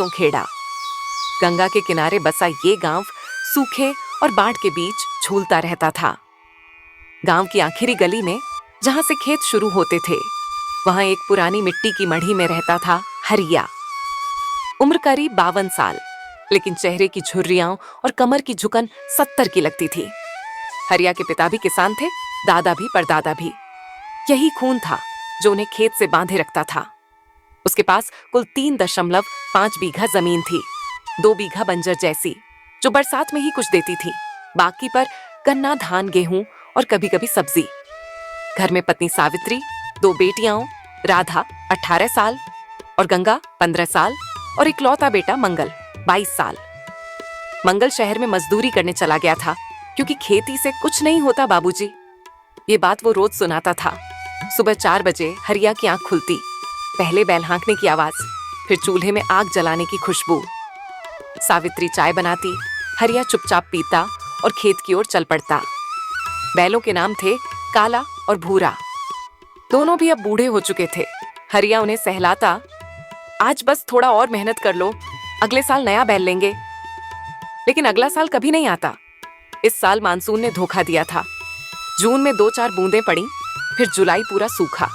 खेड़ा। गंगा के किनारे बसा ये गांव सूखे और बाढ़ के बीच झूलता रहता था। गांव की आखिरी गली में, जहां से खेत शुरू होते थे, वहां एक पुरानी मिट्टी की मढ़ी में रहता था हरिया। उम्र करीब 52 साल, लेकिन चेहरे की झुर्रियां और कमर की झुकन 70 की लगती थी। हरिया के पिता भी किसान थे, दादा भी, परदादा भी। यही खून था जो उन्हें खेत से बांधे रखता था। उसके पास कुल 3.5 बीघा जमीन थी, 2 बीघा बंजर जैसी, जो बरसात में ही कुछ देती थी। बाकी पर गन्ना, धान, गेहूं और कभी कभी सब्जी। घर में पत्नी सावित्री, 2 बेटियां, राधा 18 साल और गंगा 15 साल और इकलौता बेटा मंगल 22 साल। मंगल शहर में मजदूरी करने चला गया था, क्योंकि खेती से कुछ नहीं होता बाबूजी। ये बात वो रोज सुनाता था। सुबह 4 बजे हरिया की आंख खुलती, पहले बैल हाँकने की आवाज, फिर चूल्हे में आग जलाने की खुशबू। सावित्री चाय बनाती, हरिया चुपचाप पीता और खेत की ओर चल पड़ता। बैलों के नाम थे काला और भूरा। दोनों भी अब बूढ़े हो चुके थे। हरिया उन्हें सहलाता, आज बस थोड़ा और मेहनत कर लो, अगले साल नया बैल लेंगे। लेकिन अगला साल कभी नहीं आता। इस साल मानसून ने धोखा दिया था। जून में 2-4 बूंदें पड़ी, फिर जुलाई पूरा सूखा।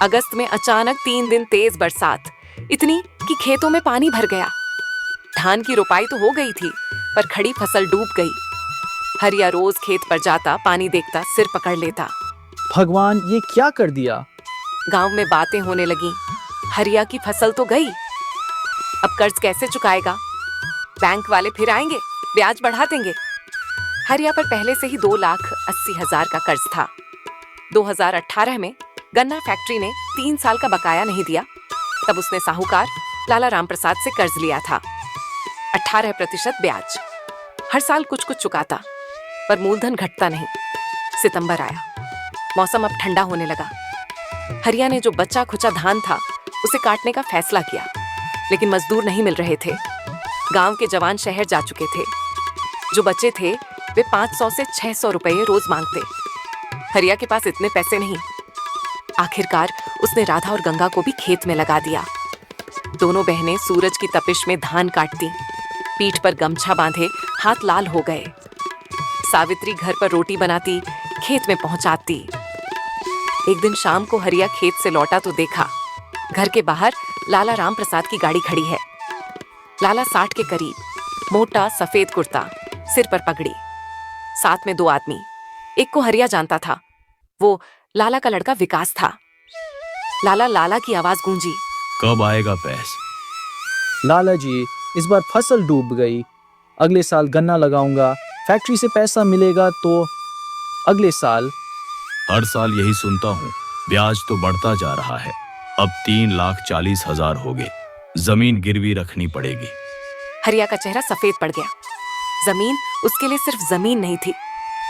अगस्त में अचानक 3 दिन तेज बरसात, इतनी कि खेतों में पानी भर गया। धान की रोपाई तो हो गई थी, पर खड़ी फसल डूब गई। हरिया रोज खेत पर जाता, पानी देखता, सिर पकड़ लेता। भगवान, ये क्या कर दिया? गांव में बातें होने लगी। हरिया की फसल तो गई, अब कर्ज कैसे चुकाएगा? बैंक वाले फिर आएंगे, ब्याज बढ़ा देंगे। हरिया पर पहले से ही 2,80,000 का कर्ज था। 2018 में गन्ना फैक्ट्री ने 3 साल का बकाया नहीं दिया, तब उसने साहूकार लाला रामप्रसाद से कर्ज लिया था। 18% ब्याज। हर साल कुछ कुछ चुकाता, पर मूलधन घटता नहीं। सितंबर आया, मौसम अब ठंडा होने लगा। हरिया ने जो बचा खुचा धान था, उसे काटने का फैसला किया, लेकिन मजदूर नहीं मिल रहे थे। गांव के जवान शहर जा चुके थे। जो बचे थे, वे 500 से 600 रुपये रोज मांगते। हरिया के पास इतने पैसे नहीं। आखिरकार उसने राधा और गंगा को भी खेत में लगा दिया। दोनों बहनें सूरज की तपिश में धान काटती, पीठ पर गमछा बांधे हाथ लाल हो गए। सावित्री घर पर रोटी बनाती, खेत में पहुंचाती। एक दिन शाम को हरिया खेत से लौटा तो देखा, घर के बाहर लाला रामप्रसाद की गाड़ी खड़ी है। लाला 60 के करीब, मोटा सफेद कुर्ता, सिर पर पगड़ी, साथ में 2 आदमी। एक को हरिया जानता था, वो लाला का लड़का विकास था। लाला की आवाज गूंजी, कब आएगा पैस? लाला जी, इस बार फसल डूब गई, अगले साल गन्ना लगाऊंगा, फैक्ट्री से पैसा मिलेगा तो अगले साल। हर साल यही सुनता हूँ, ब्याज तो बढ़ता जा रहा है। अब 3,40,000 हो गए, जमीन गिरवी रखनी पड़ेगी। हरिया का चेहरा सफेद पड़ गया। जमीन उसके लिए सिर्फ जमीन नहीं थी,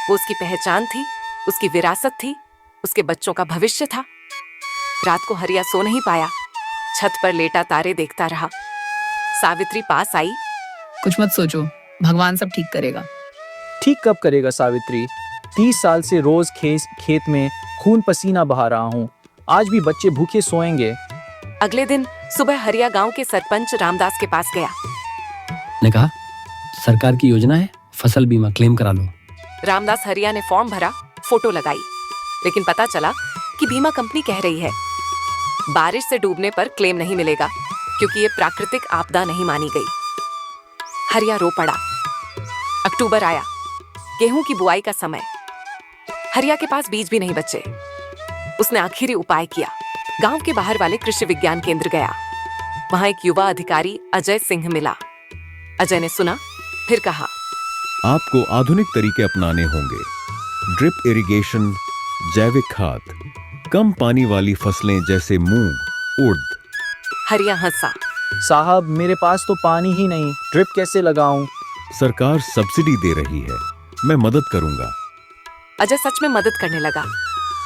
वो उसकी पहचान थी, उसकी विरासत थी, उसके बच्चों का भविष्य था। रात को हरिया सो नहीं पाया, छत पर लेटा तारे देखता रहा। सावित्री पास आई, कुछ मत सोचो, भगवान सब ठीक करेगा। ठीक कब करेगा सावित्री? 30 साल से रोज खेत में खून पसीना बहा रहा हूँ, आज भी बच्चे भूखे सोएंगे। अगले दिन सुबह हरिया गांव के सरपंच रामदास के पास गया। ने कहा, सरकार की योजना है, फसल बीमा क्लेम करा लो। रामदास हरिया ने फॉर्म भरा, फोटो लगाई, लेकिन पता चला कि बीमा कंपनी कह रही है बारिश से डूबने पर क्लेम नहीं मिलेगा, क्योंकि ये प्राकृतिक आपदा नहीं मानी गई। हरिया रो पड़ा। अक्टूबर आया, गेहूं की बुआई का समय। हरिया के पास बीज भी नहीं बचे। उसने आखिरी उपाय किया, गांव के बाहर वाले कृषि विज्ञान केंद्र गया। वहां एक युवा अधिकारी अजय सिंह मिला। अजय ने सुना, फिर कहा, आपको आधुनिक तरीके अपनाने होंगे। ड्रिप इरिगेशन, जैविक खाद, कम पानी वाली फसलें जैसे मूंग, उड़द। हरिया हंसा, साहब, मेरे पास तो पानी ही नहीं, ड्रिप कैसे लगाऊं? सरकार सब्सिडी दे रही है, मैं मदद करूंगा। अजय सच में मदद करने लगा।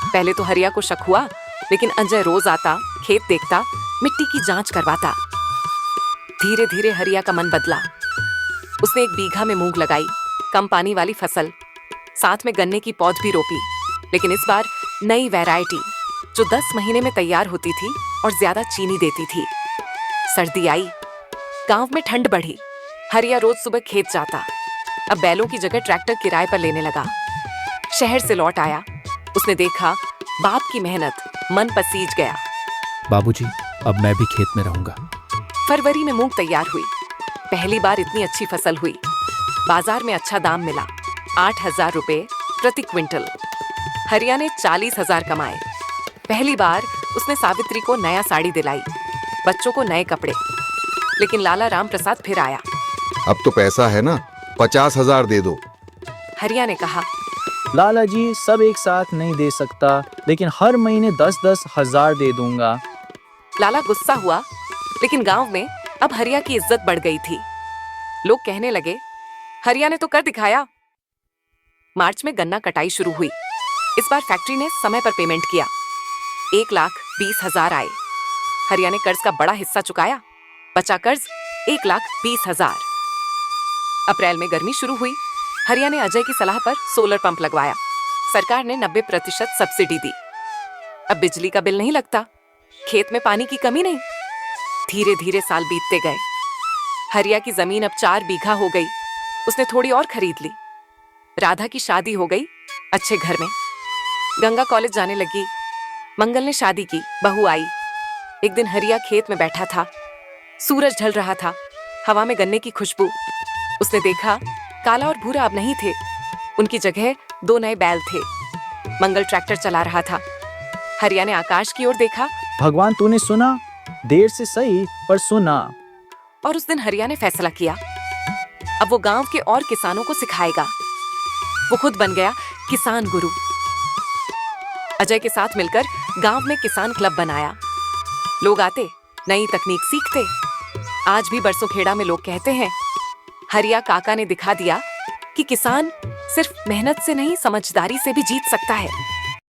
पहले तो हरिया को शक हुआ, लेकिन अजय रोज आता, खेत देखता, मिट्टी की जांच करवाता। धीरे धीरे हरिया का मन बदला। उसने 1 बीघा में मूंग लगाई, कम पानी वाली फसल, साथ में गन्ने की पौध भी रोपी, लेकिन इस बार नई वैरायटी जो 10 महीने में तैयार होती थी और ज्यादा चीनी देती थी। सर्दी आई, गांव में ठंड बढ़ी। हरिया रोज सुबह खेत जाता, अब बैलों की जगह ट्रैक्टर किराए पर लेने लगा। शहर से लौट आया, उसने देखा बाप की मेहनत, मन पसीज गया। बाबूजी, अब मैं भी खेत में रहूंगा। फरवरी में मूंग तैयार हुई। पहली बार इतनी अच्छी फसल हुई। बाजार में अच्छा दाम मिला, 8,000 रुपए प्रति क्विंटल। हरिया ने 40,000 कमाए। पहली बार उसने सावित्री को नया साड़ी दिलाई, बच्चों को नए कपड़े। लेकिन लाला राम प्रसाद फिर आया। अब तो पैसा है ना, 50,000 दे दो। हरिया ने कहा, लाला जी, सब एक साथ नहीं दे सकता, लेकिन हर महीने 10-10 हजार दे दूंगा। लाला गुस्सा हुआ, लेकिन गांव में अब हरिया की इज्जत बढ़ गई थी। लोग कहने लगे, हरिया ने तो कर दिखाया। मार्च में गन्ना कटाई शुरू हुई। इस बार फैक्ट्री ने समय पर पेमेंट किया। 1,20,000 आए। हरिया ने कर्ज का बड़ा हिस्सा चुकाया। बचा कर्ज 1,20,000। अप्रैल में गर्मी शुरू हुई। हरिया ने अजय की सलाह पर सोलर पंप लगवाया। सरकार ने 90% सब्सिडी दी। अब बिजली का बिल नहीं लगता, खेत में पानी की कमी नहीं। धीरे धीरे साल बीतते गए। हरिया की जमीन अब 4 बीघा हो गई। उसने थोड़ी और खरीद ली। राधा की शादी हो गई अच्छे घर में। गंगा कॉलेज जाने लगी। मंगल ने शादी की, बहू आई। एक दिन हरिया खेत में बैठा था। सूरज ढल रहा था, हवा में गन्ने की खुशबू। उसने देखा काला और भूरा अब नहीं थे, उनकी जगह 2 नए बैल थे। मंगल ट्रैक्टर चला रहा था। हरिया ने आकाश की ओर देखा भगवान, तूने सुना, देर से सही पर सुना। और उस दिन हरिया ने फैसला किया, अब वो गांव के और किसानों को सिखाएगा। वो खुद बन गया किसान गुरु। अजय के साथ मिलकर गांव में किसान क्लब बनाया। लोग आते, नई तकनीक सीखते। आज भी बरसोखेड़ा में लोग कहते हैं, हरिया काका ने दिखा दिया कि किसान सिर्फ मेहनत से नहीं, समझदारी से भी जीत सकता है।